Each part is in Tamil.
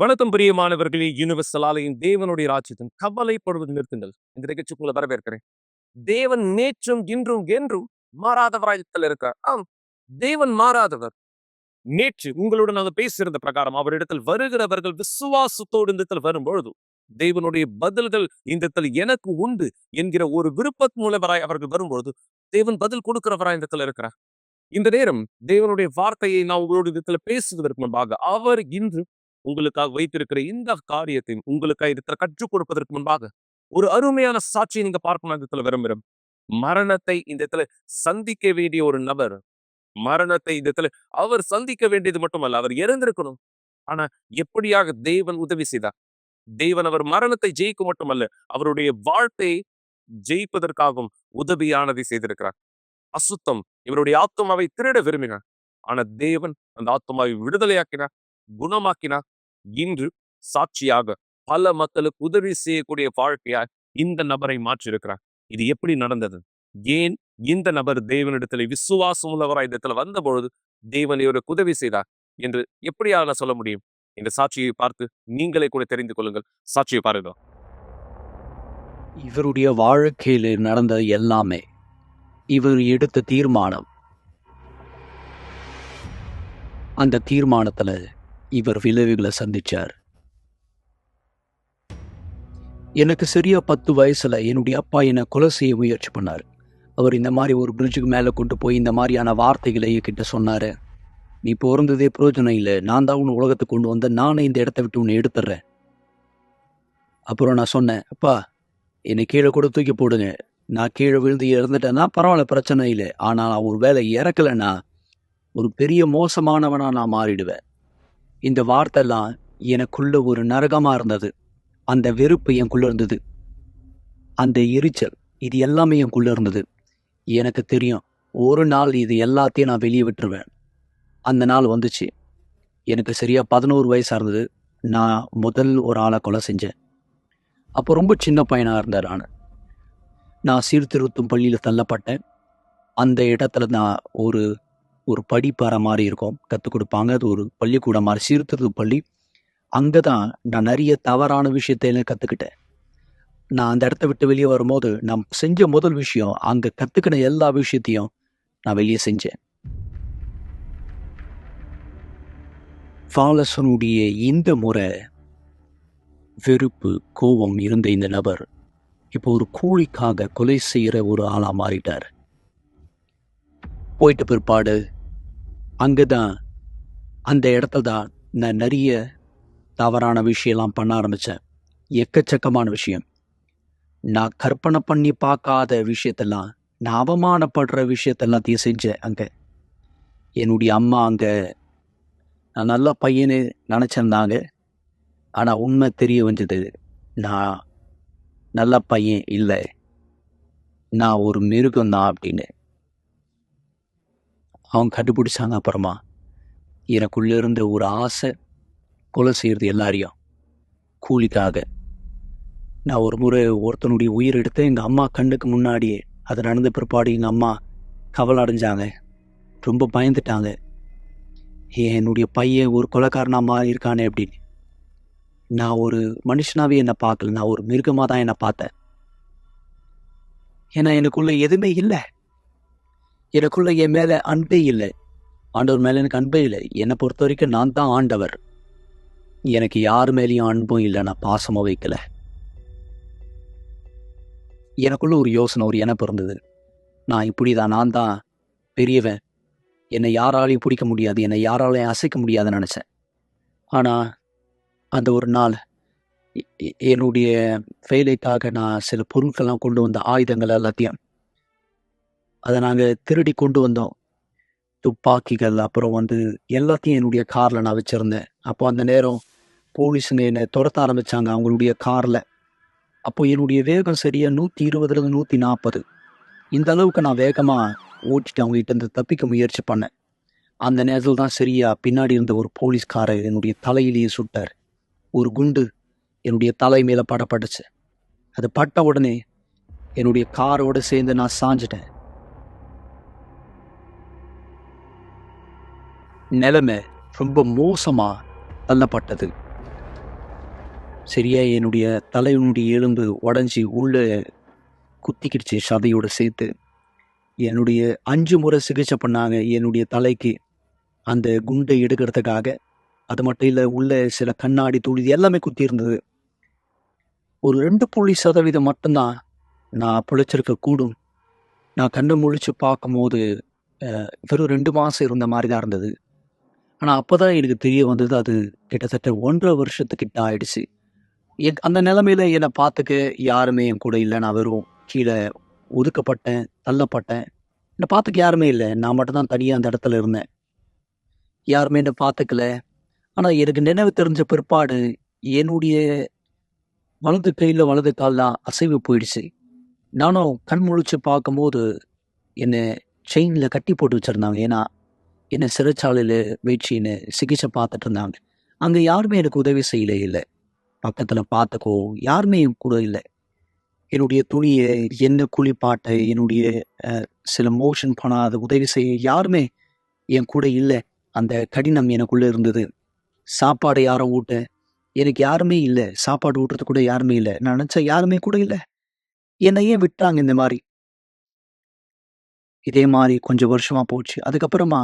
வணக்கம் பிரியமானவர்களே, யூனிவர்சல் ஆலயம் தேவனுடைய ராஜ்யத்தின் கவலைப்படுவது நிறுத்துங்கள். இந்த நிகழ்ச்சிக்குள்ள வரவேற்கிறேன். தேவன் நேற்றும் இன்றும் என்றும் மாறாதவராயத்தில் இருக்கிறார். ஆம், தேவன் மாறாதவர். நேற்று உங்களுடன் நாங்கள் பேசியிருந்த பிரகாரம் அவரிடத்தில் வருகிறவர்கள் விசுவாசத்தோடு இந்த இடத்தில் வரும்பொழுது தேவனுடைய பதில்கள் இந்த இடத்தில் எனக்கு உண்டு என்கிற ஒரு விருப்பத் மூலவராய் அவர்கள் வரும்பொழுது தேவன் பதில் கொடுக்கிறவராய் இந்த இடத்துல இருக்கிறார். இந்த நேரம் தேவனுடைய வார்த்தையை நான் உங்களோட இடத்துல பேசுவதற்கு முன்பாக அவர் இன்று உங்களுக்காக வைத்திருக்கிற இந்த காரியத்தை உங்களுக்காக இடத்துல கற்றுக் கொடுப்பதற்கு முன்பாக ஒரு அருமையான சாட்சியை நீங்க பார்க்கணும் இடத்துல விரும்புகிறேன். மரணத்தை இந்த இடத்துல சந்திக்க வேண்டிய ஒரு நபர், மரணத்தை இந்த இடத்துல அவர் சந்திக்க வேண்டியது மட்டுமல்ல, அவர் இறந்திருக்கணும். ஆனா எப்படியாக தேவன் உதவி செய்தார். தேவன் அவர் மரணத்தை ஜெயிக்க மட்டுமல்ல, அவருடைய வாழ்க்கையை ஜெயிப்பதற்காகவும் உதவியானதை செய்திருக்கிறார். அசுத்தம் இவருடைய ஆத்மாவை திருட விரும்பினார். ஆனா தேவன் அந்த ஆத்மாவை விடுதலையாக்கினார், குணமாக்கினார். இன்று சாட்சியாக பல மக்களுக்கு உதவி செய்யக்கூடிய வாழ்க்கையாய் இந்த நபரை மாற்றியிருக்கிறார். இது எப்படி நடந்தது? ஏன் இந்த நபர் தேவனிடத்தில் விசுவாசம் உள்ளவராய் இடத்துல வந்த பொழுது தேவன் இவருக்கு உதவி செய்தார் என்று எப்படியாக சொல்ல முடியும்? இந்த சாட்சியை பார்த்து நீங்களே கூட தெரிந்து கொள்ளுங்கள். சாட்சியை பாருங்க. இவருடைய வாழ்க்கையில் நடந்தது எல்லாமே இவர் எடுத்த தீர்மானம். அந்த தீர்மானத்துல இவர் விளைவுகளை சந்திச்சார். எனக்கு சரியா 10 வயசுல என்னுடைய அப்பா என்னை கொலை செய்ய முயற்சி பண்ணார். அவர் இந்த மாதிரி ஒரு பிரிட்ஜுக்கு மேலே கொண்டு போய் இந்த மாதிரியான வார்த்தைகளை என்கிட்ட சொன்னாரு. நீ பிறந்ததே பிரயோஜனம் இல்லை, நான் தான் உன்னை உலகத்துக்கு கொண்டு வந்த, நானே இந்த இடத்த விட்டு உன்னை எடுத்துடுறேன். அப்புறம் நான் சொன்னேன், அப்பா என்னை கீழே கூட தூக்கி போடுங்க, நான் கீழே விழுந்து இறந்துட்டேன்னா பரவாயில்ல, பிரச்சனை இல்லை. ஆனால் நான் ஒரு வேலை இறக்கலைன்னா ஒரு பெரிய மோசமானவனா நான் மாறிடுவேன். இந்த வார்த்தைலாம் எனக்குள்ள ஒரு நரகமா இருந்தது. அந்த வெறுப்பு எனக்குள்ள இருந்தது, அந்த எரிச்சல், இது எல்லாமே எனக்குள்ள இருந்தது. எனக்கு தெரியும், ஒரு நாள் இது எல்லாத்தையும் நான் வெளியே விட்டுருவேன். அந்த நாள் வந்துச்சு. எனக்கு சரியா 11 வயசா இருந்தது. நான் முதல் ஒரு ஆளை கொலை செஞ்சேன். அப்போ ரொம்ப சின்ன பையனா இருந்தார். நான் சீர்திருத்தும் பள்ளியில் தள்ளப்பட்டேன். அந்த இடத்துல நான் ஒரு படிப்பாறை மாதிரி இருக்கும், கற்றுக் கொடுப்பாங்க. அது ஒரு பள்ளிக்கூடம் மாதிரி, சீர்திருத்த பள்ளி. அங்கே தான் நான் நிறைய தவறான விஷயத்தை கற்றுக்கிட்டேன். நான் அந்த இடத்த விட்டு வெளியே வரும்போது நான் செஞ்ச முதல் விஷயம், அங்கே கற்றுக்கின எல்லா விஷயத்தையும் நான் வெளியே செஞ்சேன். ஃபாலசனுடைய இந்த முறை வெறுப்பு, கோபம் இருந்த இந்த நபர் இப்போ ஒரு கூலிக்காக கொலை செய்கிற ஒரு ஆளாக மாறிட்டார். போயிட்ட பிற்பாடு அங்கே தான், அந்த இடத்துல தான் நான் நிறைய தவறான விஷயம்லாம் பண்ண ஆரம்பித்தேன். எக்கச்சக்கமான விஷயம், நான் கற்பனை பண்ணி பார்க்காத விஷயத்தெல்லாம், நான் அவமானப்படுற விஷயத்தெல்லாத்தையும் செஞ்சேன். அங்கே என்னுடைய அம்மா அங்கே நான் நல்ல பையனு நினச்சிருந்தாங்க. ஆனால் உண்மை தெரிய வந்தது, நான் நல்ல பையன் இல்லை, நான் ஒரு மிருகம்தான் அப்படின்னு அவங்க கண்டுபிடிச்சாங்க. அப்புறமா எனக்குள்ளே இருந்த ஒரு ஆசை, கொலை செய்கிறது எல்லாரையும் கூலிக்காக. நான் ஒரு முறை ஒருத்தனுடைய உயிர் எடுத்து எங்கள் அம்மா கண்ணுக்கு முன்னாடியே, அது நடந்த பிற்பாடு எங்கள் அம்மா கவலை அடைஞ்சாங்க, ரொம்ப பயந்துட்டாங்க. என்னுடைய பையன் ஒரு கொலைக்காரனாக மாறி இருக்கானே அப்படின்னு. நான் ஒரு மனுஷனாவே என்னை பார்க்கல, நான் ஒரு மிருகமாக தான் என்னை பார்த்தேன். ஏன்னா எனக்குள்ள எதுவுமே இல்லை, எனக்குள்ள என் மேலே அன்பே இல்லை. ஆண்டவர் மேலே எனக்கு அன்பே இல்லை. என்னை பொறுத்த வரைக்கும் நான் தான் ஆண்டவர். எனக்கு யார் மேலேயும் அன்பும் இல்லை, நான் பாசமாக வைக்கல. எனக்குள்ள ஒரு யோசனை, ஒரு எண்ணம் இருந்தது, நான் இப்படி தான், நான் தான் பெரியவன், என்னை யாராலையும் பிடிக்க முடியாது, என்னை யாராலையும் அசைக்க முடியாதுன்னு நினச்சேன். ஆனால் அந்த ஒரு நாள் என்னுடைய வேலைக்காக நான் சில பொருட்கள்லாம் கொண்டு வந்த ஆயுதங்கள் எல்லாத்தையும், அதை நாங்கள் திருடி கொண்டு வந்தோம். துப்பாக்கிகள், அப்புறம் எல்லாத்தையும் என்னுடைய காரில் நான் வச்சுருந்தேன். அப்போ அந்த நேரம் போலீஸுங்க என்னை துரத்த ஆரம்பித்தாங்க அவங்களுடைய காரில். அப்போ என்னுடைய வேகம் சரியாக 120 140, இந்த அளவுக்கு நான் வேகமாக ஓட்டிட்டு அவங்ககிட்ட இருந்து தப்பிக்க முயற்சி பண்ணேன். அந்த நேரத்தில் தான் சரியாக பின்னாடி இருந்த ஒரு போலீஸ்காரர் என்னுடைய தலையிலேயே சுட்டார். ஒரு குண்டு என்னுடைய தலை மேலே படப்பட்டுச்சு. அது பட்ட உடனே என்னுடைய காரோடு சேர்ந்து நான் சாஞ்சிட்டேன். நிலைமை ரொம்ப மோசமாக தள்ளப்பட்டது. சரியா என்னுடைய தலையினுடைய எலும்பு உடஞ்சி உள்ள குத்திக்கிடுச்சு சதையோட சேர்த்து. என்னுடைய 5 முறை சிகிச்சை பண்ணாங்க என்னுடைய தலைக்கு அந்த குண்டை எடுக்கிறதுக்காக. அது மட்டும் இல்லை, உள்ள சில கண்ணாடி துளி எல்லாமே குத்தி இருந்தது. ஒரு 2% மட்டும்தான் நான் பிழைச்சிருக்க கூடும். நான் கண்ணை முழிச்சு பார்க்கும்போது வெறும் 2 மாதம் இருந்த மாதிரி தான் இருந்தது. ஆனால் அப்போ தான் எனக்கு தெரிய வந்தது, அது கிட்டத்தட்ட 1.5 வருஷத்துக்கிட்ட ஆயிடுச்சு. அந்த நிலைமையில என்னை பார்த்துக்க யாருமே என் கூட இல்லை. நான் வெறும் கீழே ஒதுக்கப்பட்டேன், தள்ளப்பட்டேன். என்னை பார்த்துக்க யாருமே இல்லை. நான் மட்டும்தான் தனியாக அந்த இடத்துல இருந்தேன். யாருமே என்னை பார்த்துக்கல. ஆனால் எனக்கு நினைவு தெரிஞ்ச பிற்பாடு என்னுடைய வலது கையில் வலது கால்லாம் அசைவு போயிடுச்சு. நானும் கண் முழிச்சு பார்க்கும்போது என்னை செயினில் கட்டி போட்டு வச்சுருந்தாங்க. ஏன்னா என்னை சிறைச்சாலையில் வச்சு என்னை சிகிச்சை பார்த்துட்டு இருந்தாங்க. அங்கே யாருமே எனக்கு உதவி செய்யல இல்லை. பக்கத்தில் பார்த்துக்கோ யாருமே என் கூட இல்லை. என்னுடைய துணியை, என்ன குளிப்பாட்ட, என்னுடைய சில மோஷன் பண்ணாத உதவி செய்ய யாருமே என் கூட இல்லை. அந்த கடினம் எனக்குள்ளே இருந்தது. சாப்பாடு யாரும் ஊட்ட எனக்கு யாருமே இல்லை. சாப்பாடு ஊட்டுறது கூட யாருமே இல்லை. நான் நினச்ச யாருமே கூட இல்லை. என்னை ஏன் விட்டாங்க இந்த மாதிரி? இதே மாதிரி கொஞ்சம் வருஷமாக போச்சு. அதுக்கப்புறமா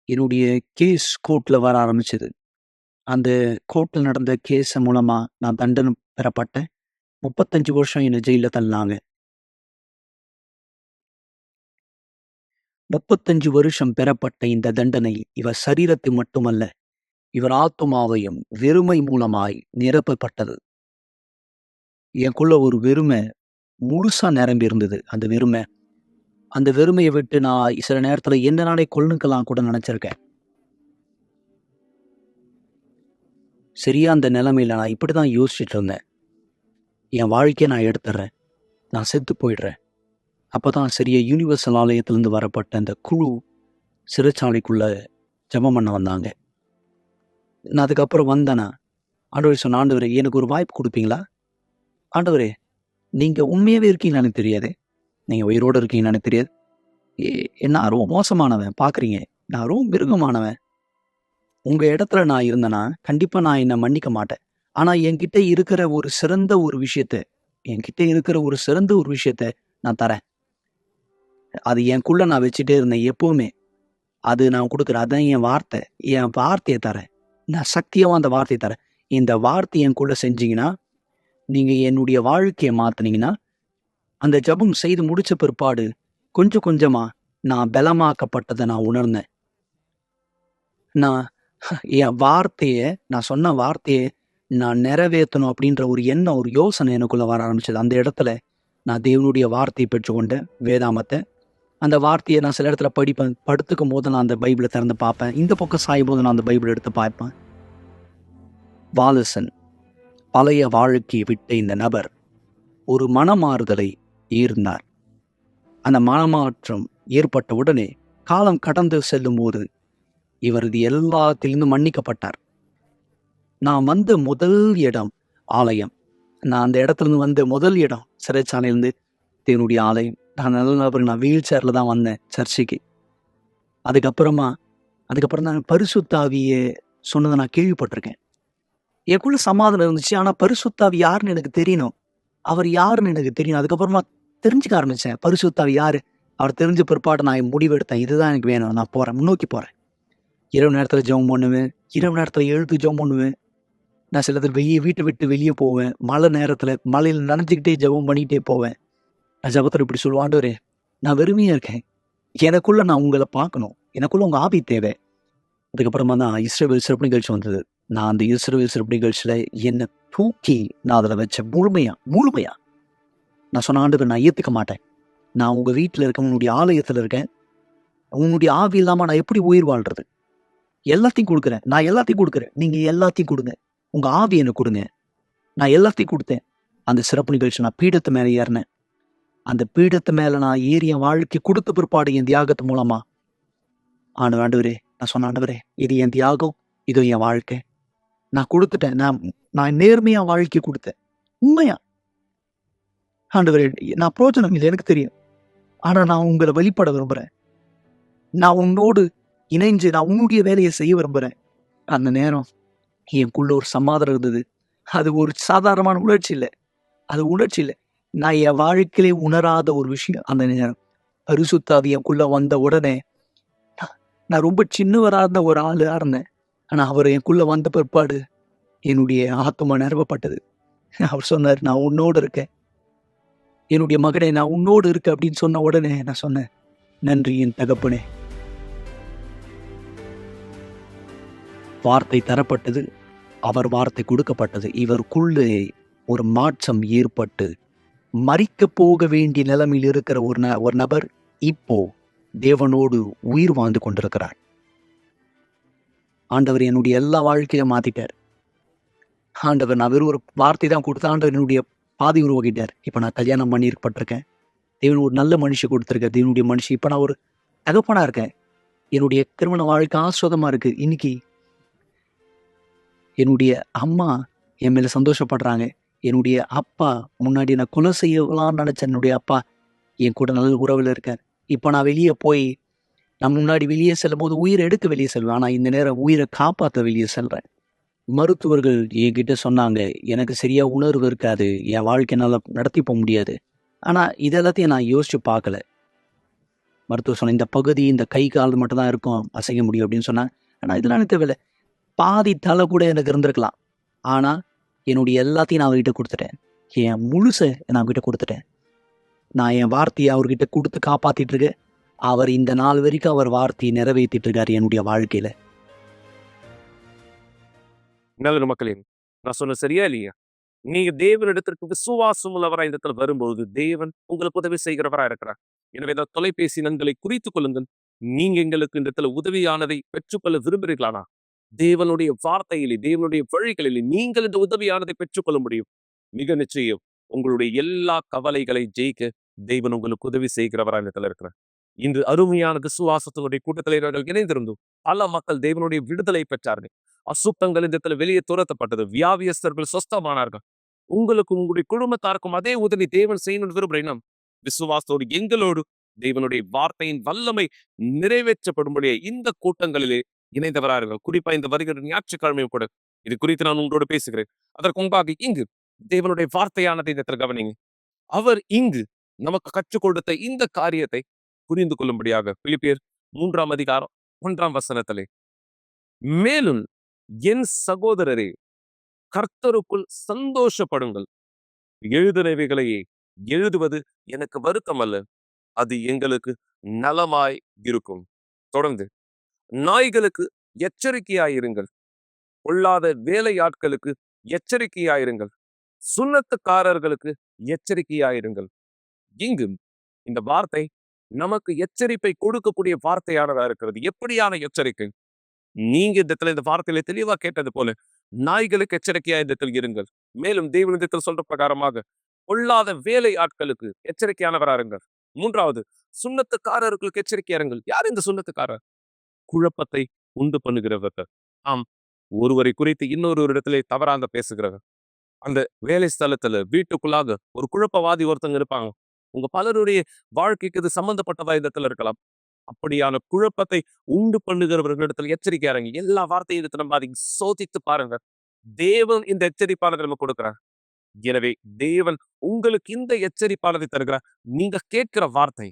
என்னுடைய கேஸ் கோர்ட்டில் வர ஆரம்பிச்சது. அந்த கோர்ட்டில் நடந்த கேஸ் மூலமாக நான் தண்டனை பெறப்பட்டேன். 35 வருஷம் என்னை ஜெயிலில் தள்ளினாங்க. 35 வருஷம் பெறப்பட்ட இந்த தண்டனை இவர் சரீரத்தை மட்டுமல்ல, இவர் ஆத்துமாவையும் வெறுமை மூலமாய் நிரப்பப்பட்டது. எனக்குள்ள ஒரு வெறுமை முழுசா நிரம்பி இருந்தது. அந்த வெறுமையை விட்டு நான் சில நேரத்தில் என்ன நாளே கொல்லுக்கலாம் கூட நினைச்சிருக்கேன். சரியா அந்த நிலைமையில நான் இப்படிதான் யோசிச்சுட்டு இருந்தேன். என் வாழ்க்கையை நான் எடுத்துடுறேன், நான் செத்து போயிடுறேன். அப்போதான் சரியா யூனிவர்சல் ஆலயத்திலிருந்து வரப்பட்ட அந்த குழு சிறைச்சாலைக்குள்ள ஜெபம் பண்ண வந்தாங்க. நான் அதுக்கப்புறம் வந்தேனா, ஆண்டவரே சொன்ன, ஆண்டவரே எனக்கு ஒரு வாய்ப்பு கொடுப்பீங்களா? ஆண்டவரே நீங்க உண்மையாவே இருக்கீங்கன்னு எனக்கு தெரியாது. நீங்க உயிரோடு இருக்கீங்கன்னு எனக்கு தெரியாது. நான் ரொம்ப மோசமானவன் பார்க்குறீங்க. நான் ரொம்ப மிருகமானவன். உங்க இடத்துல நான் இருந்தேன்னா கண்டிப்பா நான் என்னை மன்னிக்க மாட்டேன். ஆனா என்கிட்ட இருக்கிற ஒரு சிறந்த ஒரு விஷயத்த நான் தரேன். அது எனக்குள்ள நான் வச்சுட்டே இருந்தேன் எப்பவுமே. அது நான் கொடுக்குறேன். அதான் என் வார்த்தையை தரேன். நான் சக்தியாகவும் அந்த வார்த்தையை தரேன். இந்த வார்த்தை எனக்குள்ள செஞ்சீங்கன்னா, நீங்க என்னுடைய வாழ்க்கையை மாத்தினீங்கன்னா, அந்த ஜெபம் செய்து முடிச்ச பிற்பாடு கொஞ்சம் கொஞ்சமா நான் பலமாக்கப்பட்டதை நான் உணர்ந்தேன். நான் நான் சொன்ன வார்த்தையை நான் நிறைவேற்றணும் அப்படின்ற ஒரு எண்ணம், ஒரு யோசனை எனக்குள்ள வர ஆரம்பிச்சது. அந்த இடத்துல நான் தேவனுடைய வார்த்தையை பெற்றுக்கொண்டேன், வேதாமத்தை. அந்த வார்த்தையை நான் சில இடத்துல படிப்பேன். படுத்துக்கும் போது நான் அந்த பைபிளை திறந்து பார்ப்பேன். இந்த பக்கம் சாயும் போது நான் அந்த பைபிளை எடுத்து பார்ப்பேன். வாலசன் பழைய வாழ்க்கையை விட்ட இந்த நபர் ஒரு மனமாறுதலை ஈர்ந்தார். அந்த மனமாற்றம் ஏற்பட்ட உடனே காலம் கடந்து செல்லும் போது இவர் இது எல்லாத்திலிருந்து மன்னிக்கப்பட்டார். நான் வந்த முதல் இடம் ஆலயம். நான் அந்த இடத்துலேருந்து வந்த முதல் இடம் சிறைச்சாலையிலேருந்து தேவனுடைய ஆலயம். நான் வீல் சேரில் தான் வந்தேன் சர்ச்சைக்கு. அதுக்கப்புறம் நான் பரிசுத்தாவியை சொன்னதை நான் கேள்விப்பட்டிருக்கேன். எனக்குள்ள சமாதானம் இருந்துச்சு. ஆனால் பரிசுத்தாவி யாருன்னு எனக்கு தெரியணும். அவர் யாருன்னு எனக்கு தெரியணும். அதுக்கப்புறமா தெரிஞ்சுக்க ஆரம்பித்தேன் பரிசுத்தாவி யார். அவர் தெரிஞ்ச பிற்பாடு நான் முடிவெடுத்தேன், இதுதான் எனக்கு வேணும், நான் போகிறேன், முன்னோக்கி போகிறேன். இரவு நேரத்தில் ஜெபம் பண்ணுவேன், இரவு நேரத்தில் எழுத்து ஜெபம் பண்ணுவேன். நான் சில வீட்டை விட்டு வெளியே போவேன். மழை நேரத்தில் மழையில் நனைஞ்சிக்கிட்டே ஜெபம் பண்ணிக்கிட்டே போவேன். நான் ஜெபத்தில் இப்படி சொல்லுவேன், ஆண்டவரே நான் வெறுமையாக இருக்கேன், எனக்குள்ளே நான் உங்களை பார்க்கணும், எனக்குள்ளே உங்கள் ஆவி தேவை. அதுக்கப்புறமா தான் இஸ்ரவேல் சிறப்பு நிகழ்ச்சி வந்தது. நான் அந்த இஸ்ரவேல் சிறப்பு நிகழ்ச்சியில் என்னை தூக்கி நான் அதில் வச்ச முழுமையா நான் சொன்ன, ஆண்டவர் நான் ஏற்றுக்க மாட்டேன். நான் உங்கள் வீட்டில் இருக்கேன், உன்னுடைய ஆலயத்தில் இருக்கேன். உன்னுடைய ஆவி இல்லாமல் நான் எப்படி உயிர் வாழ்றது? எல்லாத்தையும் கொடுக்குறேன், நான் எல்லாத்தையும் கொடுக்குறேன். நீங்கள் எல்லாத்தையும் கொடுங்க, உங்கள் ஆவி எனக்கு கொடுங்க. நான் எல்லாத்தையும் கொடுத்தேன். அந்த சிறப்பு நிகழ்ச்சி நான் பீடத்து மேலே ஏறினேன். அந்த பீடத்து மேலே நான் ஏறிய வாழ்க்கை கொடுத்த பிற்பாடு என் தியாகத்து மூலமா ஆண்டவரே நான் சொன்ன, ஆண்டவரே இது என் தியாகம், இது என் வாழ்க்கை, நான் கொடுத்துட்டேன். நான் நேர்மையா வாழ்க்கை கொடுத்தேன், உண்மையா. ஆண்டவரே நான் பிரோஜனம் இல்லை எனக்கு தெரியும், ஆனா நான் உங்களை வெளிப்பட விரும்புறேன். நான் உன்னோடு இணைஞ்சு நான் உன்னுடைய வேலையை செய்ய விரும்புறேன். அந்த நேரம் எனக்குள்ள ஒரு சமாதானம் இருந்தது. அது ஒரு சாதாரணமான உணர்ச்சி இல்லை. அது உணர்ச்சி இல்லை. நான் என் வாழ்க்கையிலே உணராத ஒரு விஷயம் அந்த நேரம். பரிசுத்த ஆவி எனக்குள்ள வந்த உடனே நான் ரொம்ப சின்னவரா இருந்த ஒரு ஆளா இருந்தேன். ஆனா அவர் எனக்குள்ள வந்த பிற்பாடு என்னுடைய ஆத்துமா நிரப்பப்பட்டது. அவர் சொன்னார், நான் உன்னோடு இருக்கேன். என்னுடைய மகனே, நான் உன்னோடு இருக்கேன் அப்படின்னு சொன்ன உடனே நான் சொன்னேன், நன்றி என் தகப்பனே. வார்த்தை தரப்பட்டது. அவர் வார்த்தை கொடுக்கப்பட்டது. இவருக்குள்ளே ஒரு மாற்றம் ஏற்பட்டு மரிக்க போக வேண்டிய நிலைமையில் இருக்கிற ஒரு நபர் இப்போ தேவனோடு உயிர் வாழ்ந்து கொண்டிருக்கிறார். ஆண்டவர் என்னுடைய எல்லா வாழ்க்கையும் மாத்திட்டார். ஆண்டவர் நான் வெறும் ஒரு வார்த்தை தான் கொடுத்த ஆண்டவர் என்னுடைய பாதி உருவாக்கிட்டார். இப்போ நான் கல்யாணம் பண்ணியிருக்கப்பட்டிருக்கேன். தேவன் ஒரு நல்ல மனுஷன் கொடுத்துருக்கார். தேவனுடைய மனுஷன் இப்போ நான் ஒரு தகப்பனா இருக்கேன். என்னுடைய திருமண வாழ்க்கை ஆஸ்வாதமா இருக்கு. இன்னைக்கு என்னுடைய அம்மா என் மேல சந்தோஷப்படுறாங்க. என்னுடைய அப்பா, முன்னாடி நான் கொலை செய்யலாம்னு நினைச்ச என்னுடைய அப்பா என் கூட நல்ல உறவில் இருக்கார். இப்போ நான் வெளியே போய் நான் முன்னாடி வெளியே செல்லும் போது உயிரை எடுக்க வெளியே செல்வேன். ஆனால் இந்த நேரம் உயிரை காப்பாற்ற வெளியே செல்றேன். மருத்துவர்கள் என்கிட்ட சொன்னாங்க, எனக்கு சரியா உணர்வு இருக்காது, என் வாழ்க்கை நல்லா நடத்தி போக முடியாது. ஆனால் இதெல்லாத்தையும் நான் யோசிச்சு பார்க்கல. மருத்துவர் சொன்ன இந்த பகுதி, இந்த கை கால் மட்டும் தான் இருக்கும், அசைக்க முடியும் அப்படின்னு சொன்னாங்க. ஆனால் இதெல்லாம் எனக்கு தேவையில்லை. பாதி தலை கூட எனக்கு இருந்திருக்கலாம். ஆனால் என்னுடைய எல்லாத்தையும் நான் அவர்கிட்ட கொடுத்துட்டேன். என் முழுசை நான் அவர்கிட்ட கொடுத்துட்டேன். நான் என் வார்த்தையை அவர்கிட்ட கொடுத்து காப்பாற்றிட்டு இருக்கேன். அவர் இந்த நாள் வரைக்கும் அவர் வார்த்தையை நிறைவேற்றிட்டு இருக்காரு என்னுடைய வாழ்க்கையில. நல்ல மக்களே, நான் சொன்ன சரியா இல்லையா? நீங்க தேவனிடத்திற்கு விசுவாசம் உள்ளவரா இந்த இடத்துல வரும்போது தேவன் உங்களுக்கு உதவி செய்கிறவரா இருக்கிறார். எனவே இந்த தொலைபேசி எண்களை குறித்துக் கொள்ளுங்கள். நீங்க எங்களுக்கு இந்த இடத்துல உதவியானதை பெற்றுக்கொள்ள விரும்புகிறீர்களானா, தேவனுடைய வார்த்தையிலே, தேவனுடைய வழிகளிலே நீங்கள் இந்த உதவியானதை பெற்றுக்கொள்ள முடியும். மிக நிச்சயம் உங்களுடைய எல்லா கவலைகளை ஜெயிக்க தேவன் உங்களுக்கு உதவி செய்கிறவரா இந்த இடத்துல இருக்கிறார். இன்று அருமையான விசுவாசத்தினுடைய கூட்டத்தில் இவர்கள் இணைந்திருந்தும் பல மக்கள் தேவனுடைய விடுதலை பெற்றார்கள். அசுத்தங்கள் இந்த இடத்துல வெளியே துரத்தப்பட்டது. வியாதியஸ்தர்கள் சொஸ்தமானார்கள். உங்களுக்கும் உங்களுடைய குடும்பத்தாருக்கும் அதே உதவி தேவன் செய்யணும்னு விரும்புகிறேன். விசுவாசத்தோடு எங்களோடு தேவனுடைய வார்த்தையின் வல்லமை நிறைவேற்றப்படும்படியே இந்த கூட்டங்களிலே இணைந்தவரார்கள். குறிப்பா இந்த வருகிற ஞாயிற்றுக்கிழமையும் கூட இது குறித்து நான் உங்களோடு பேசுகிறேன். அதற்கு முன்பாக இங்கு தேவனுடைய வார்த்தையானதை இந்த இடத்துல கவனிங்க. அவர் இங்கு நமக்கு கற்றுக் கொடுத்த இந்த காரியத்தை புரிந்து கொள்ளும்படியாக பிலிப்பியர் 3ஆம் அதிகாரம் 1ஆம் வசனத்திலே, மேலும் என் சகோதரரே, கர்த்தருக்குள் சந்தோஷப்படுங்கள். எழுதினவைகளையே எழுதுவது எனக்கு வருத்தம் அல்ல, அது எங்களுக்கு நலமாய் இருக்கும். தொடர்ந்து, நாய்களுக்கு எச்சரிக்கையாயிருங்கள், பொல்லாத வேலையாட்களுக்கு எச்சரிக்கையாயிருங்கள், சுண்ணத்துக்காரர்களுக்கு எச்சரிக்கையாயிருங்கள். இங்கு இந்த வார்த்தை நமக்கு எச்சரிப்பை கொடுக்கக்கூடிய வார்த்தையானதா இருக்கிறது. எப்படியான எச்சரிக்கை? நீங்க இந்த இடத்துல இந்த வார்த்தையில தெளிவா கேட்டது போல, நாய்களுக்கு எச்சரிக்கையா இந்த இடத்தில் இருங்கள். மேலும் தேவனிடத்தில் சொல்ற பிரகாரமாக பொல்லாத வேலை ஆட்களுக்கு எச்சரிக்கையானவரா இருங்கள். 3வது, சுண்ணத்துக்காரர்களுக்கு எச்சரிக்கையா இருங்கள். யார் இந்த சுண்ணத்துக்காரர்? குழப்பத்தை உண்டு பண்ணுகிறவர்கள். ஆம், ஒருவரை குறித்து இன்னொரு இடத்திலே தவறாக பேசுகிறவர். அந்த வேலை ஸ்தலத்துல வீட்டுக்குள்ளாக ஒரு குழப்பவாதி ஒருத்தங்க இருப்பாங்க. உங்க பலருடைய வாழ்க்கைக்கு இது சம்பந்தப்பட்டதா இடத்துல இருக்கலாம். அப்படியான குழப்பத்தை உண்டு பண்ணுகிறவர்களிடத்தில் எச்சரிக்கையா இருங்க. எல்லா வார்த்தையும் எடுத்து நம்ம அதை சோதித்து பாருங்க. தேவன் இந்த எச்சரிப்பானதை நம்ம கொடுக்கிறார். எனவே தேவன் உங்களுக்கு இந்த எச்சரிப்பானதை தருகிறார். நீங்க கேட்கிற வார்த்தை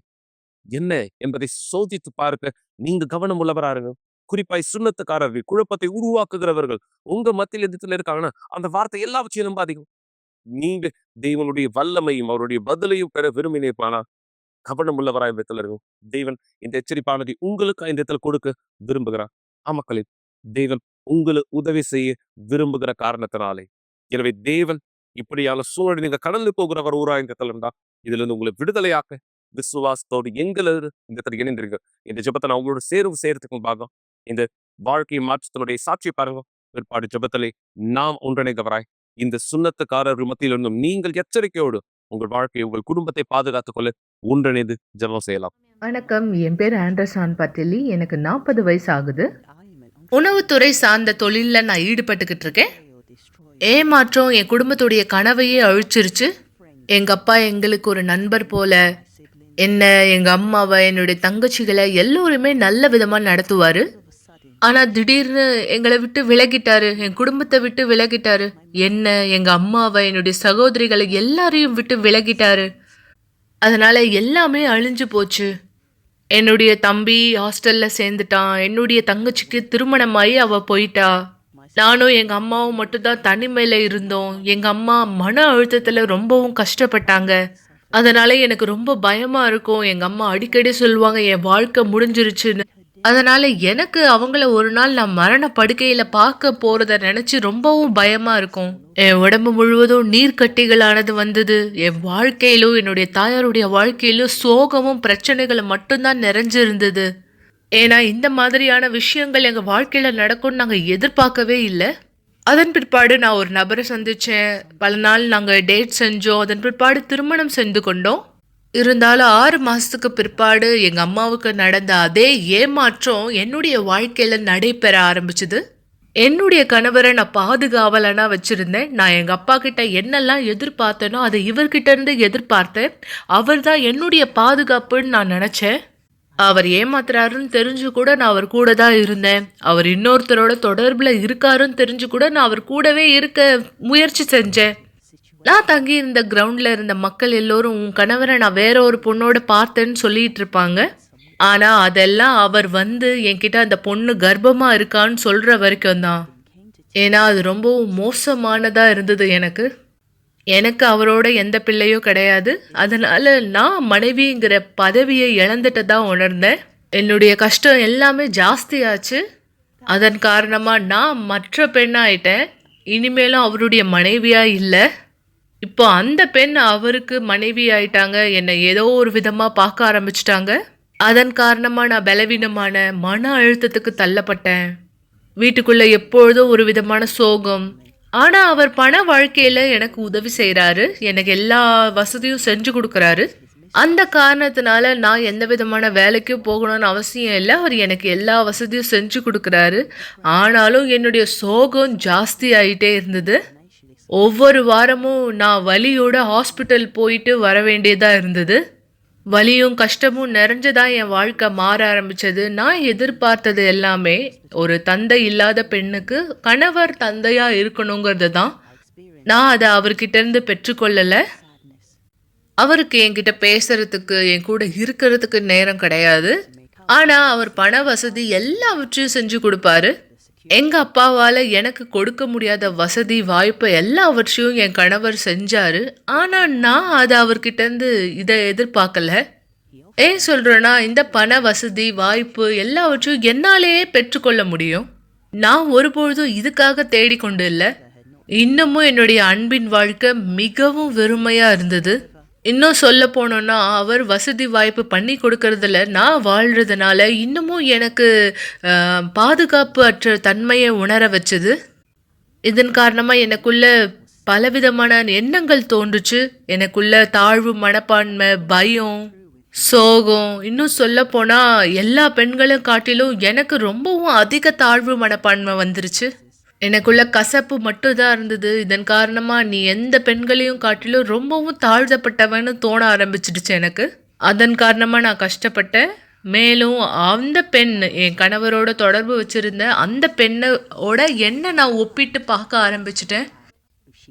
என்ன என்பதை சோதித்து பார்க்க நீங்க கவனம் உள்ளவரா இருங்க. குறிப்பாய் சுண்ணத்துக்காரர்கள், குழப்பத்தை உருவாக்குகிறவர்கள் உங்க மத்தியில் எதிர்த்துல இருக்காங்கன்னா அந்த வார்த்தை எல்லாவற்றையும் நம்ம அதிகம். நீங்க தேவனுடைய வல்லமையும் அவருடைய பதிலையும் பெற விரும்பினேப்பானா கவனம் உள்ளவராய் இடத்துல இருக்கும். தேவன் இந்த எச்சரிப்பானதை உங்களுக்கு இந்த இடத்துல கொடுக்க விரும்புகிறார். ஆமக்களே, தேவன் உங்களுக்கு உதவி செய்ய விரும்புகிற காரணத்தினாலே. எனவே தேவன் இப்படியான சூழலை நீங்க கடந்து போகிறவர் ஊரா இந்த இடத்துல இருந்தா இதுல இருந்து உங்களை விடுதலையாக்க விசுவாசத்தோடு எங்களது இந்த இடத்துல இணைந்திருங்க. இந்த ஜெபத்தை நான் உங்களோட சேர்த்துக்கும் பாகம் இந்த வாழ்க்கை மாற்றத்தினுடைய சாட்சி பாருங்க. பிற்பாடு ஜெபத்திலே நாம் ஒன்றிணைந்தவராய் இந்த சுண்ணத்துக்காரர் மத்தியில் இருந்தும் நீங்கள் எச்சரிக்கையோடு உங்கள் வாழ்க்கையை, உங்கள் குடும்பத்தை பாதுகாத்துக் கொள்ள ஒன்றிணைந்து ஜெபம் செய்யலாம். வணக்கம், என் பேர் ஆண்டர்சான் பட்டேலி. எனக்கு 40 வயசு ஆகுது. உணவுத்துறை சார்ந்த தொழில்ல நான் ஈடுபட்டுக்கிட்டு இருக்கேன். ஏமாற்றம் என் குடும்பத்துடைய கனவையே அழிச்சிருச்சு. எங்க அப்பா எங்களுக்கு ஒரு நண்பர் போல, என்ன, எங்க அம்மாவை, என்னுடைய தங்கச்சிகளை எல்லோருமே நல்ல விதமா நடத்துவாரு. ஆனா திடீர்னு எங்களை விட்டு விலகிட்டாரு, என் குடும்பத்தை விட்டு விலகிட்டாரு. என்ன, எங்க அம்மாவை, என்னுடைய சகோதரிகளை எல்லாரையும் விட்டு விலகிட்டாரு. அதனால எல்லாமே அழிஞ்சு போச்சு. என்னுடைய தம்பி ஹாஸ்டல்ல சேர்ந்துட்டான். என்னுடைய தங்கச்சிக்கு திருமணமாயி அவ போயிட்டா. நானும் எங்க அம்மாவும் மட்டும்தான் தனிமையில இருந்தோம். எங்க அம்மா மன அழுத்தத்துல ரொம்பவும் கஷ்டப்பட்டாங்க. அதனால எனக்கு ரொம்ப பயமா இருக்கும். எங்க அம்மா அடிக்கடி சொல்லுவாங்க என் வாழ்க்கை முடிஞ்சிருச்சுன்னு. அதனால எனக்கு அவங்கள ஒரு நாள் நான் மரண படுக்கையில பார்க்க போறத நினைச்சு ரொம்பவும் பயமா இருக்கும். என் உடம்பு முழுவதும் நீர்க்கட்டிகளானது வந்தது. என் வாழ்க்கையிலும் என்னுடைய தாயாருடைய வாழ்க்கையிலும் சோகமும் பிரச்சனைகளும் மட்டும்தான் நிறைஞ்சிருந்தது. ஏன்னா இந்த மாதிரியான விஷயங்கள் எங்க வாழ்க்கையில நடக்கும்னு நாங்க எதிர்பார்க்கவே இல்லை. அதன் பிற்பாடு நான் ஒரு நபரை சந்திச்சேன். பல நாள் நாங்க டேட் செஞ்சோம். அதன் பிற்பாடு திருமணம் செஞ்சு கொண்டோம். இருந்தாலும் 6 மாசத்துக்கு பிற்பாடு எங்க அம்மாவுக்கு நடந்த அதே ஏமாற்றம் என்னுடைய வாழ்க்கையில நடைபெற ஆரம்பிச்சது. என்னுடைய கணவரை நான் பாதுகாவலனா வச்சிருந்தேன். நான் எங்க அப்பா கிட்ட என்னெல்லாம் எதிர்பார்த்தேனோ அதை இவர்கிட்ட இருந்து எதிர்பார்த்தேன். அவர் தான் என்னுடைய பாதுகாப்புன்னு நான் நினைச்சேன். அவர் ஏமாத்துறாருன்னு தெரிஞ்சு கூட நான் அவர் கூட தான் இருந்தேன். அவர் இன்னொருத்தரோட தொடர்புல இருக்காருன்னு தெரிஞ்சு கூட நான் அவர் கூடவே இருக்க முயற்சி செஞ்சேன். நான் தங்கி இருந்த கிரவுண்ட்ல இருந்த மக்கள் எல்லோரும் உன் கணவரை நான் வேற ஒரு பொண்ணோட பார்த்தேன்னு சொல்லிட்டு இருப்பாங்க. ஆனா அதெல்லாம் அவர் வந்து என்கிட்ட அந்த பொண்ணு கர்ப்பமா இருக்கான்னு சொல்ற வரைக்கும் தான். ஏன்னா அது ரொம்பவும் மோசமானதா இருந்தது எனக்கு. எனக்கு அவரோட எந்த பிள்ளையோ கிடையாது. அதனால நான் மனைவிங்கிற பதவியை இழந்துட்டதா உணர்ந்தேன். என்னுடைய கஷ்டம் எல்லாமே ஜாஸ்தியாச்சு. அதன் காரணமா நான் மற்ற பெண்ணாயிட்டேன். இனிமேலும் அவருடைய மனைவியா இல்லை. இப்போ அந்த பெண் அவருக்கு மனைவி ஆயிட்டாங்க. என்னை ஏதோ ஒரு விதமா பார்க்க ஆரம்பிச்சிட்டாங்க. அதன் காரணமா நான் பலவீனமான மன அழுத்தத்துக்கு தள்ளப்பட்டேன். வீட்டுக்குள்ள எப்பொழுதும் ஒரு விதமான சோகம். ஆனா அவர் பண வாழ்க்கையில எனக்கு உதவி செய்யறாரு. எனக்கு எல்லா வசதியும் செஞ்சு கொடுக்கறாரு. அந்த காரணத்தினால நான் எந்த விதமான வேலைக்கும் போகணும்னு அவசியம் இல்லை. அவர் எனக்கு எல்லா வசதியும் செஞ்சு கொடுக்கறாரு. ஆனாலும் என்னுடைய சோகம் ஜாஸ்தி ஆயிட்டே இருந்தது. ஒவ்வொரு வாரமும் நான் வலியோட ஹாஸ்பிட்டல் போயிட்டு வர வேண்டியதா இருந்தது. வலியும் கஷ்டமும் நிறைஞ்சதா என் வாழ்க்கை மாற ஆரம்பிச்சது. நான் எதிர்பார்த்தது எல்லாமே ஒரு தந்தை இல்லாத பெண்ணுக்கு கணவர் தந்தையா இருக்கணுங்கிறது தான். நான் அதை அவர்கிட்ட இருந்து பெற்றுக்கொள்ளல. அவருக்கு என்கிட்ட பேசுறதுக்கு, என் கூட இருக்கிறதுக்கு நேரம் கிடையாது. ஆனா அவர் பண வசதி எல்லாவற்றையும் செஞ்சு கொடுப்பாரு. எங்க அப்பாவால எனக்கு கொடுக்க முடியாத வசதி வாய்ப்பு எல்லாவற்றையும் என் கணவர் செஞ்சாரு. ஆனா நான் அதை அவர்கிட்ட இருந்து இதை எதிர்பார்க்கல. ஏன் சொல்றேன்னா, இந்த பண வசதி வாய்ப்பு எல்லாவற்றையும் என்னாலேயே பெற்றுக்கொள்ள முடியும். நான் ஒருபொழுதும் இதுக்காக தேடிக்கொண்டு இல்லை. இன்னமும் என்னுடைய அன்பின் வாழ்க்கை மிகவும் வெறுமையா இருந்தது. இன்னும் சொல்ல போனோம்னா, அவர் வசதி வாய்ப்பு பண்ணி கொடுக்கறதுல நான் வாழ்றதுனால இன்னமும் எனக்கு பாதுகாப்பு அற்ற தன்மையை உணர வச்சது. இதன் காரணமாக எனக்குள்ள பலவிதமான எண்ணங்கள் தோன்றுச்சு. எனக்குள்ள தாழ்வு மனப்பான்மை, பயம், சோகம். இன்னும் சொல்ல போனால் எல்லா பெண்களும் காட்டிலும் எனக்கு ரொம்பவும் அதிக தாழ்வு மனப்பான்மை வந்துருச்சு. எனக்குள்ள கசப்பு மட்டும்தான் இருந்தது. இதன் காரணமா நீ எந்த பெண்களையும் காட்டிலும் ரொம்பவும் தாழ்த்தப்பட்டவன்னு தோண ஆரம்பிச்சிடுச்சு எனக்கு. அதன் காரணமா நான் கஷ்டப்பட்டேன். மேலும் அந்த பெண், என் கணவரோட தொடர்பு வச்சிருந்த அந்த பெண்ணோட என்ன நான் ஒப்பிட்டு பார்க்க ஆரம்பிச்சிட்டேன்.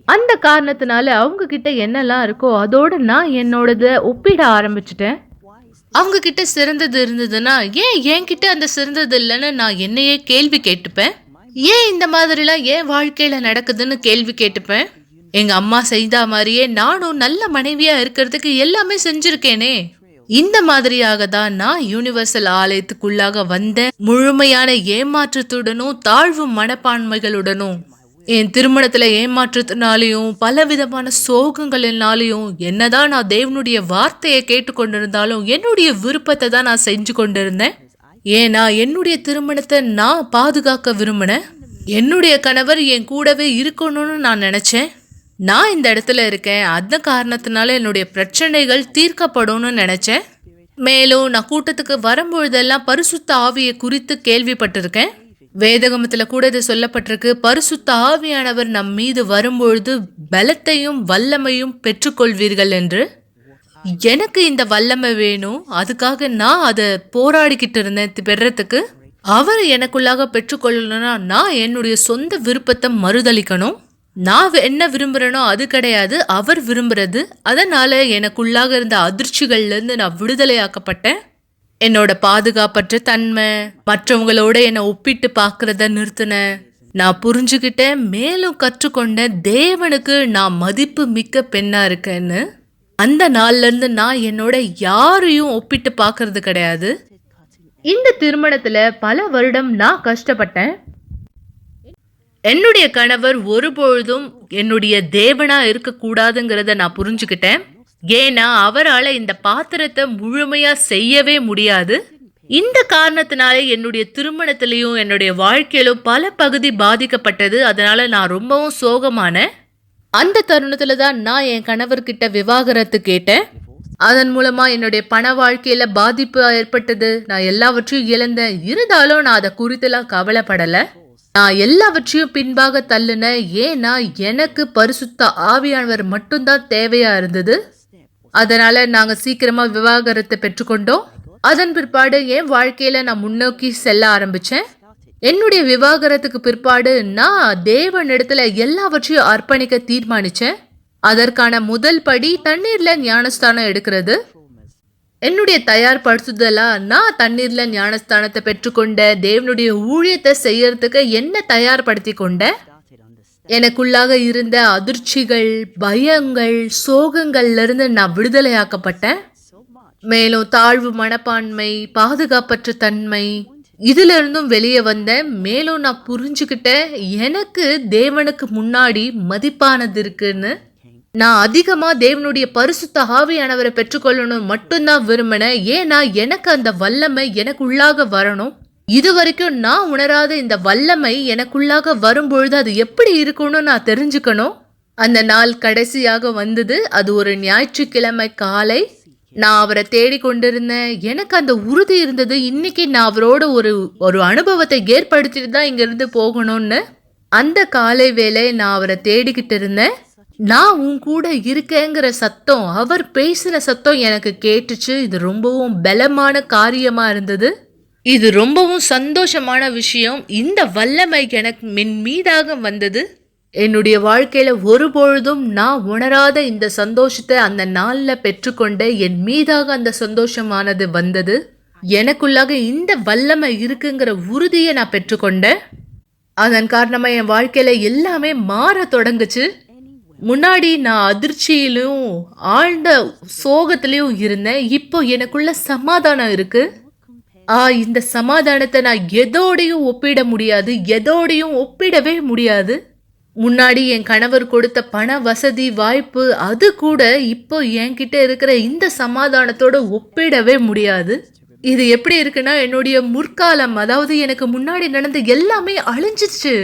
அந்த காரணத்தினால அவங்க கிட்ட என்னெல்லாம் இருக்கோ அதோட நான் என்னோடத ஒப்பிட ஆரம்பிச்சிட்டேன். அவங்க கிட்ட சிறந்தது இருந்ததுன்னா ஏன் என்கிட்ட அந்த சிறந்தது இல்லைன்னு நான் என்னையே கேள்வி கேட்டுப்பேன். ஏன் இந்த மாதிரிலாம் என் வாழ்க்கையில நடக்குதுன்னு கேள்வி கேட்டுப்பேன். எங்க அம்மா செய்த மாதிரியே நானும் நல்ல மனைவியா இருக்கிறதுக்கு எல்லாமே செஞ்சிருக்கேனே. இந்த மாதிரியாக தான் நான் யூனிவர்சல் ஆலயத்துக்குள்ளாக வந்த முழுமையான ஏமாற்றத்துடனும் தாழ்வு மனப்பான்மைகளுடனும், என் திருமணத்துல ஏமாற்றத்தினாலையும் பலவிதமான சோகங்களினாலையும், என்னதான் நான் தேவனுடைய வார்த்தையை கேட்டுக்கொண்டிருந்தாலும் என்னுடைய விருப்பத்தை தான் நான் செஞ்சு கொண்டிருந்தேன். ஏன்னா என்னுடைய திருமணத்தை நான் பாதுகாக்க விரும்பினேன். என்னுடைய கணவர் என் கூடவே இருக்கணும்னு நான் நினைச்சேன். நான் இந்த இடத்துல இருக்கேன், அந்த காரணத்தினால என்னுடைய பிரச்சனைகள் தீர்க்கப்படும்னு நினைச்சேன். மேலும் நான் கூட்டத்துக்கு வரும்பொழுதெல்லாம் பரிசுத்த ஆவியை குறித்து கேள்விப்பட்டிருக்கேன். வேதகமத்துல கூட இது சொல்லப்பட்டிருக்கு, பரிசுத்த ஆவியானவர் நம் மீது வரும்பொழுது பலத்தையும் வல்லமையும் பெற்றுக்கொள்வீர்கள் என்று. எனக்கு இந்த வல்லமை வேணும். அதுக்காக நான் அதை போராடிக்கிட்டு இருந்தேன் பெறத்துக்கு. அவர் எனக்குள்ளாக பெற்றுக்கொள்ளணும்னா நான் என்னுடைய சொந்த விருப்பத்தை மறுதளிக்கணும். நான் என்ன விரும்புறேனோ அது கிடையாது, அவர் விரும்புறது. அதனால எனக்குள்ளாக இருந்த அதிர்ச்சிகள்ல இருந்து நான் விடுதலையாக்கப்பட்டேன். என்னோட பாதுகாப்பற்ற தன்மை, மற்றவங்களோட என்னை ஒப்பிட்டு பார்க்கறத நிறுத்தினேன். நான் புரிஞ்சுக்கிட்டேன், மேலும் கற்றுக்கொண்டேன் தேவனுக்கு நான் மதிப்பு மிக்க பெண்ணா இருக்கேன்னு. அந்த நாள்ல இருந்து நான் என்னோட யாரையும் ஒப்பிட்டு பார்க்கறது கிடையாது. இந்த திருமணத்துல பல வருடம் நான் கஷ்டப்பட்டேன். என்னுடைய கணவர் ஒருபொழுதும் என்னுடைய தேவனா இருக்கக்கூடாதுங்கிறத நான் புரிஞ்சுக்கிட்டேன். ஏன்னா அவரால் இந்த பாத்திரத்தை முழுமையா செய்யவே முடியாது. இந்த காரணத்தினால என்னுடைய திருமணத்திலையும் என்னுடைய வாழ்க்கையிலும் பல பகுதி பாதிக்கப்பட்டது. அதனால நான் ரொம்பவும் சோகமானேன். அந்த தருணத்துல தான் நான் என் கணவர்கிட்ட விவாகரத்து கேட்டேன். அதன் மூலமா என்னுடைய பண வாழ்க்கையில பாதிப்பு ஏற்பட்டது. நான் எல்லாவற்றையும் இழந்தேன். இருந்தாலும் நான் அதை குறித்தெல்லாம் கவலைப்படல. நான் எல்லாவற்றையும் பின்பாக தள்ளுனேன். ஏன்னா எனக்கு பரிசுத்த ஆவியானவர் மட்டும்தான் தேவையா இருந்தது. அதனால நாங்க சீக்கிரமா விவாகரத்தை பெற்றுக்கொண்டோம். அதன் பிற்பாடு என் வாழ்க்கையில நான் முன்னோக்கி செல்ல ஆரம்பிச்சேன். என்னுடைய விவாகரத்துக்கு பிற்பாடு நான் தேவனிடத்துல எல்லாவற்றையும் அர்ப்பணிக்க தீர்மானிச்சேன். அதற்கான முதல் படி தண்ணீர்ல ஞானஸ்தானம் எடுக்கிறது. என்னுடைய தயார்படுத்துதலா நான் தண்ணீர்ல ஞானஸ்தானத்தை பெற்றுக்கொண்ட தேவனுடைய ஊழியத்தை செய்யறதுக்கு என்ன தயார்படுத்தி கொண்ட. எனக்குள்ளாக இருந்த அதிர்ச்சிகள், பயங்கள், சோகங்கள்ல இருந்து நான் விடுதலையாக்கப்பட்டேன். மேலும் தாழ்வு மனப்பான்மை, பாதுகாப்பற்ற தன்மை, இதுல இருந்தும் வெளியே வந்தேன். மேலும் நான் புரிஞ்சுக்கிட்டேன் எனக்கு தேவனுக்கு முன்னாடி மதிப்பானது இருக்குன்னு. நான் அதிகமா தேவனுடைய பரிசுத்த ஆவியானவரை பெற்றுக்கொள்ளணும் மட்டும்தான் விரும்பினேன். ஏன்னா எனக்கு அந்த வல்லமை எனக்குள்ளாக வரணும். இது வரைக்கும் நான் உணராத இந்த வல்லமை எனக்குள்ளாக வரும்பொழுது அது எப்படி இருக்கும்னு நான் தெரிஞ்சுக்கணும். அந்த நாள் கடைசியாக வந்தது. அது ஒரு ஞாயிற்றுக்கிழமை காலை. நான் அவரை தேடிக்கொண்டிருந்தேன். எனக்கு அந்த உறுதி இருந்தது, இன்னைக்கு நான் அவரோட ஒரு அனுபவத்தை ஏற்படுத்திட்டு தான் இங்கிருந்து போகணும்னு. அந்த காலை வேளை நான் அவரை தேடிக்கிட்டு இருந்தேன். நான் உன் கூட இருக்கேங்கிற சத்தம், அவர் பேசின சத்தம் எனக்கு கேட்டுச்சு. இது ரொம்பவும் பலமான காரியமா இருந்தது. இது ரொம்பவும் சந்தோஷமான விஷயம். இந்த வல்லமை எனக்கு மீதாக வந்தது. என்னுடைய வாழ்க்கையில ஒருபொழுதும் நான் உணராத இந்த சந்தோஷத்தை அந்த நாள்ல பெற்றுக்கொண்ட என் மீதாக அந்த சந்தோஷமானது வந்தது. எனக்குள்ளாக இந்த வல்லமை இருக்குங்கிற உறுதியை நான் பெற்றுக்கொண்டேன். அதன் காரணமா என் வாழ்க்கையில எல்லாமே மாற தொடங்குச்சு. முன்னாடி நான் அதிர்ச்சியிலும் ஆழ்ந்த சோகத்திலையும் இருந்தேன். இப்போ எனக்குள்ள சமாதானம் இருக்கு. இந்த சமாதானத்தை நான் எதோடையும் ஒப்பிட முடியாது, எதோடையும் ஒப்பிடவே முடியாது. முன்னாடி என் கணவர் கொடுத்த பண வசதி வாய்ப்பு அது கூட இப்போ என்கிட்ட இருக்கிற இந்த சமாதானத்தோட ஒப்பிடவே முடியாது. இது எப்படி இருக்குன்னா, என்னுடைய முற்காலம், அதாவது எனக்கு முன்னாடி நடந்த எல்லாமே அழிஞ்சிச்சு.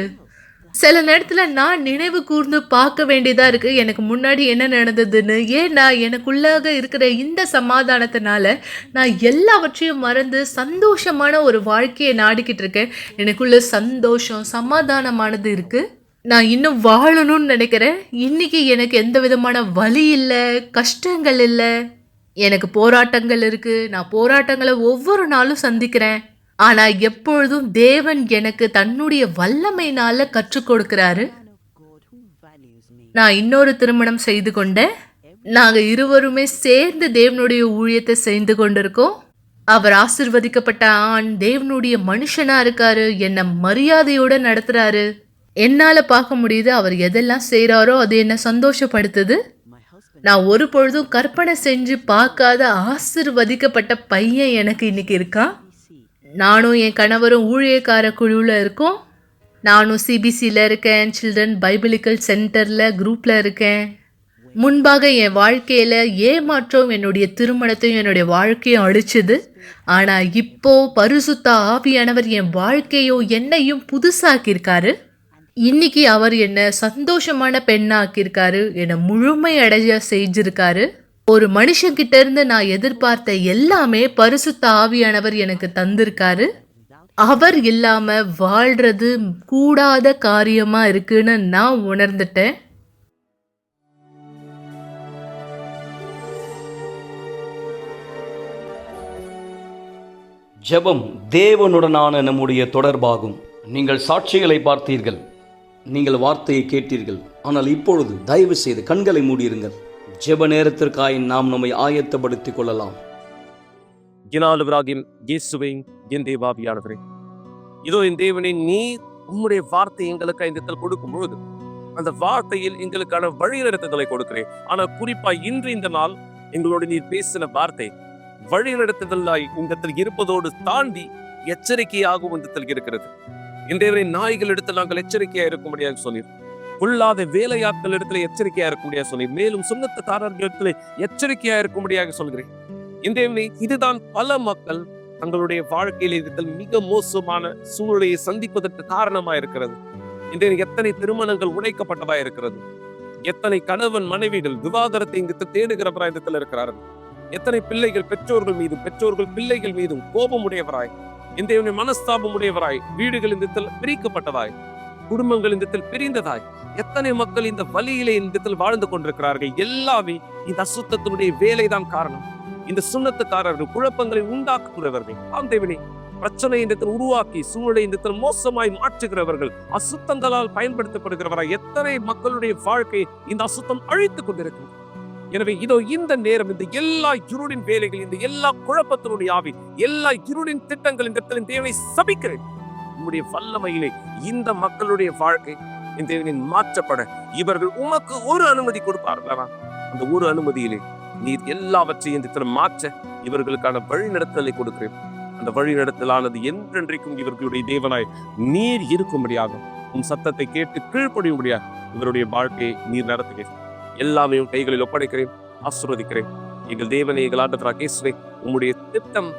சில நேரத்தில் நான் நினைவு கூர்ந்து பார்க்க வேண்டியதா இருக்கு எனக்கு முன்னாடி என்ன நடந்ததுன்னு. ஏன்னா எனக்குள்ளாக இருக்கிற இந்த சமாதானத்தினால நான் எல்லாவற்றையும் மறந்து சந்தோஷமான ஒரு வாழ்க்கையை நாடிக்கிட்டு இருக்கேன். எனக்குள்ள சந்தோஷம், சமாதானமானது இருக்கு. நான் இன்னும் வாழணும்னு நினைக்கிறேன். இன்னைக்கு எனக்கு எந்த விதமான வலி இல்லை, கஷ்டங்கள் இல்லை. எனக்கு போராட்டங்கள் இருக்கு. நான் போராட்டங்களை ஒவ்வொரு நாளும் சந்திக்கிறேன். ஆனா எப்பொழுதும் தேவன் எனக்கு தன்னுடைய வல்லமையினால கற்றுக் கொடுக்கிறாரு. நான் இன்னொரு திருமணம் செய்து கொண்டேன். நாங்க இருவருமே சேர்ந்து தேவனுடைய ஊழியத்தை செய்து கொண்டிருக்கோம். அவர் ஆசிர்வதிக்கப்பட்ட ஆண், தேவனுடைய மனுஷனா இருக்காரு. என்னை மரியாதையோட நடத்துறாரு. என்னால பார்க்க முடியுது அவர் எதெல்லாம் செய்யறாரோ அது என்ன சந்தோஷப்படுத்துது. நான் ஒரு பொழுதும் கற்பனை செஞ்சு பார்க்காத ஆசிர்வதிக்கப்பட்ட பையன் எனக்கு இன்னைக்கு இருக்கான். நானும் என் கணவரும் ஊழியக்கார குழுவில் இருக்கோம். நானும் சிபிசியில் இருக்கேன், சில்ட்ரன் பைபிளிக்கல் சென்டரில் குரூப்பில் இருக்கேன். முன்பாக என் வாழ்க்கையில் ஏமாற்றம் என்னுடைய திருமணத்தையும் என்னுடைய வாழ்க்கையும் அழிச்சுது. ஆனால் இப்போ பரிசுத்த ஆவியானவர் என் வாழ்க்கையும் என்னையும் புதுசாக்கியிருக்காரு. இன்னைக்கு அவர் என்னை சந்தோஷமான பெண்ணாக்கியிருக்காரு. என்னை முழுமை அடைய செஞ்சிருக்காரு. ஒரு மனுஷங்கிட்ட இருந்து நான் எதிர்பார்த்த எல்லாமே பரிசுத்த ஆவியானவர் எனக்கு தந்திருக்காரு. அவர் இல்லாம வாழ்றது கூடாத காரியமா இருக்குன்னு நான் உணர்ந்துட்டேன். ஜெபம் தேவனுடனான நம்முடைய தொடர்பாகும். நீங்கள் சாட்சிகளை பார்த்தீர்கள், நீங்கள் வார்த்தையை கேட்டீர்கள். ஆனால் இப்பொழுது தயவு செய்து கண்களை மூடியிருங்கள். ஜெப நேரத்திற்காய் நாம் நம்மை ஆயத்தப்படுத்திக் கொள்ளலாம். இனாலுவராகிய இயேசுவே, என் தேவாவியானவரே, இதோ என் தேவனே, நீர் உம்முடைய வார்த்தை எங்களுக்கு இந்த இடத்தில் கொடுக்கும் பொழுது அந்த வார்த்தையில் எங்களுக்கான வழிநடத்துதலை கொடுக்கிறேன். ஆனால் குறிப்பா இன்று இந்த நாள் எங்களோட நீர் பேசின வார்த்தை வழிநடத்துதலாய் இந்த இடத்தில் இருப்பதோடு தாண்டி எச்சரிக்கையாகவும் இந்த இடத்தில் இருக்கிறது. இன்றைய நாய்கள் இடத்தில் நாங்கள் எச்சரிக்கையா இருக்கும்படியாக சொன்னீர். கொள்ளாத வேலையாட்கள் இடத்துல எச்சரிக்கையா இருக்கும்படியாக சொன்னீர். மேலும் சுண்ணத்துக்காரர்கள் இடத்துல எச்சரிக்கையா இருக்கும்படியாக சொல்கிறேன். இன்றைய இதுதான் பல மக்கள் தங்களுடைய வாழ்க்கையில் இடத்தில் மிக மோசமான சூழ்நிலையை சந்திப்பதற்கு காரணமா இருக்கிறது. இன்றைய எத்தனை திருமணங்கள் உடைக்கப்பட்டதா இருக்கிறது. எத்தனை கணவன் மனைவிகள் விவாகரத்தை இங்கு தேடுகிறவரா இடத்தில் இருக்கிறார்கள். எத்தனை பிள்ளைகள் பெற்றோர்கள் மீதும் பெற்றோர்கள் பிள்ளைகள் மீதும் கோபம் உடையவராய், இந்த மனஸ்தாபம் உடையவராய், வீடுகள் இந்த பிரிக்கப்பட்டதாய், குடும்பங்கள் இந்த பிரிந்ததாய், எத்தனை மக்கள் இந்த வழியிலே இந்த வாழ்ந்து கொண்டிருக்கிறார்கள். எல்லாமே இந்த அசுத்தத்தினுடைய வேலைதான் காரணம். இந்த சுண்ணத்துக்காரர்கள் குழப்பங்களை உண்டாக்குகிறவர்கள், ஆண்டவனே, பிரச்சனை இந்த உருவாக்கி சூழலை இந்த மோசமாய் மாற்றுகிறவர்கள், அசுத்தங்களால் பயன்படுத்தப்படுகிறவராய் எத்தனை மக்களுடைய வாழ்க்கை இந்த அசுத்தம் அழித்துக் கொண்டிருக்கிறது. எனவே இதோ இந்த நேரம் இந்த எல்லா இருளின் வேலைகள், இந்த எல்லா குழப்பத்தினுடைய ஆவி, எல்லா இருளின் திட்டங்கள் இந்த தேவனை சபிக்கிறேன். உம்முடைய வல்லமையிலே இந்த மக்களுடைய வாழ்க்கை இந்த தேவனின் மாற்றப்பட இவர்கள் உமக்கு ஒரு அனுமதி கொடுப்பார்களா? அந்த ஒரு அனுமதியிலே நீர் எல்லாவற்றையும் இந்த மாற்ற இவர்களுக்கான வழிநடத்தலை கொடுக்கிறேன். அந்த வழிநடத்தலானது என்றென்றைக்கும் இவர்களுடைய தேவனாய் நீர் இருக்கும்படியாக, உன் சத்தத்தை கேட்டு கீழ்ப்படியும்படியாக இவருடைய வாழ்க்கையை நீர் நடத்துகிறேன். எல்லாமே உன் கைகளில் ஒப்படைக்கிறேன், ஆசீர்வதிக்கிறேன். எங்கள் தேவனை, எங்கள் ஆண்டவராகிய இயேசுவே, உம்முடைய திட்டம்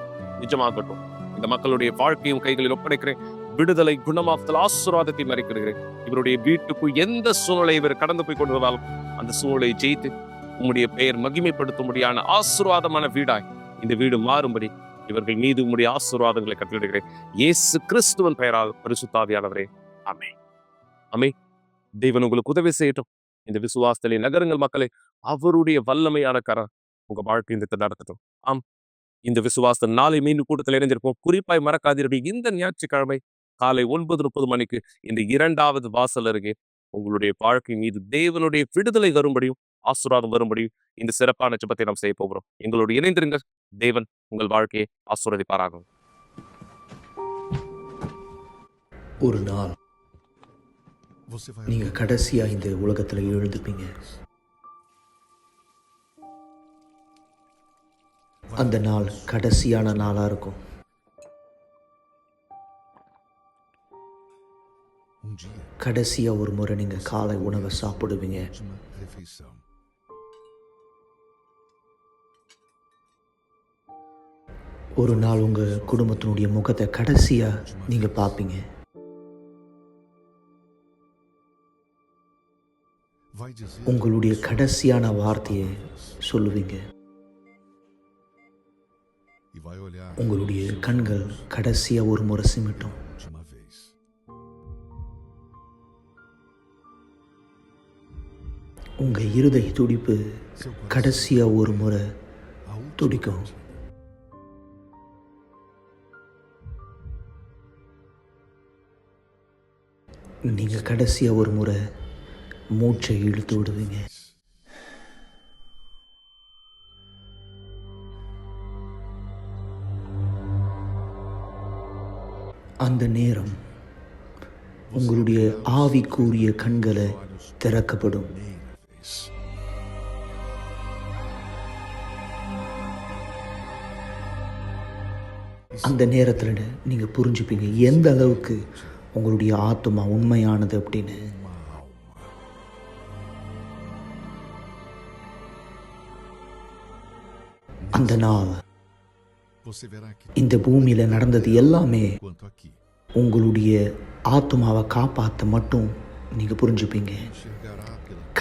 நிஜமாகட்டும். இந்த மக்களுடைய வாழ்க்கையும் கைகளில் ஒப்படைக்கிறேன். விடுதலை, குணமாக்குதல், ஆசீர்வாதத்தை மறைக்கிறேன். இவருடைய வீட்டுக்குள் எந்த சூழ்நிலை இவர் கடந்து போய் கொண்டிருந்தாலும் அந்த சூழ்நிலையை ஜெயித்து உம்முடைய பெயர் மகிமைப்படுத்தும்படியான ஆசீர்வாதமான வீடாய் இந்த வீடு மாறும்படி இவர்கள் மீது உம்முடைய ஆசீர்வாதங்களை கட்டளையிடுகிறேன். இயேசு கிறிஸ்துவின் பெயரால், பரிசுத்த ஆவியானவரே, ஆமென். ஆமென். தேவன் உங்களுக்கு உதவி செய்யட்டும். இந்த விசுவாசத்திலே நகருங்கள் மக்களை. அவருடைய வல்லமையான கரம் உங்க வாழ்க்கை இந்த நடத்தட்டும். ஆம், இந்த விசுவாச நாளை மீண்டும் கூட்டத்தில் இணைஞ்சிருப்போம். குறிப்பாய் மறக்காதீர்கள், இந்த ஞாயிற்றுக்கிழமை காலை 9:30 மணிக்கு இந்த 2வது வாசல் அருகே உங்களுடைய வாழ்க்கை மீது தேவனுடைய விடுதலை வரும்படியும் ஆசீர்வாதம் வரும்படியும் இந்த சிறப்பான ஜெபத்தை நாம் செய்ய போகிறோம். எங்களோடு இணைந்திருங்க. தேவன் உங்கள் வாழ்க்கையை ஆசீர்வதிப்பாராக. ஒரு நாள் நீங்க கடைசியா இந்த உலகத்துல எழுந்துப்பீங்க. அந்த நாள் கடைசியான நாளா இருக்கும். கடைசியா ஒரு முறை நீங்க காலை உணவை சாப்பிடுவீங்க. ஒரு நாள் உங்க குடும்பத்தினுடைய முகத்தை கடைசியா நீங்க பார்ப்பீங்க. உங்களுடைய கடைசியான வார்த்தையை சொல்லுவீங்க. உங்களுடைய கண்கள் கடைசியா ஒரு முறை சிமிட்டும். உங்க இருதய துடிப்பு கடைசியா ஒரு முறை துடிக்கும். நீங்க கடைசியா ஒரு முறை மூச்சை இழுத்து விடுவீங்க. அந்த நேரம் உங்களுடைய ஆவிக்குரிய கண்களை திறக்கப்படும். அந்த நேரத்தில் நீங்க புரிஞ்சுப்பீங்க எந்த அளவுக்கு உங்களுடைய ஆத்மா உண்மையானது அப்படின்னு. அந்த நாள் இந்த பூமியில நடந்தது எல்லாமே உங்களுடைய ஆத்மாவை காப்பாற்ற மட்டும் நீங்க புரிஞ்சுப்பீங்க.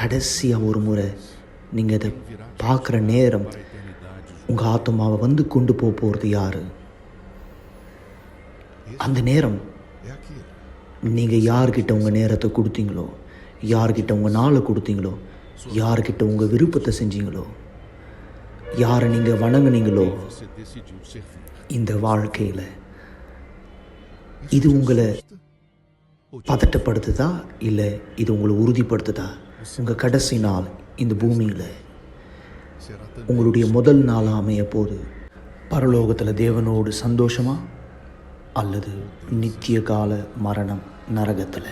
கடைசியா ஒரு முறை நீங்க அதை பார்க்குற நேரம் உங்க ஆத்மாவை வந்து கொண்டு போறது யாரு? அந்த நேரம் நீங்க யார்கிட்ட உங்க நேரத்தை கொடுத்தீங்களோ, யார்கிட்ட உங்க நாளை கொடுத்தீங்களோ, யார்கிட்ட உங்க விருப்பத்தை செஞ்சீங்களோ, யாரை நீங்கள் வணங்குனீங்களோ இந்த வாழ்க்கையில் இது உங்களை பதட்டப்படுத்துதா இல்லை இது உங்களை உறுதிப்படுத்துதா? உங்கள் கடைசி நாள் இந்த பூமியில் உங்களுடைய முதல் நாள் அமைய போது பரலோகத்தில் தேவனோடு சந்தோஷமா அல்லது நித்திய கால மரணம் நரகத்தில்?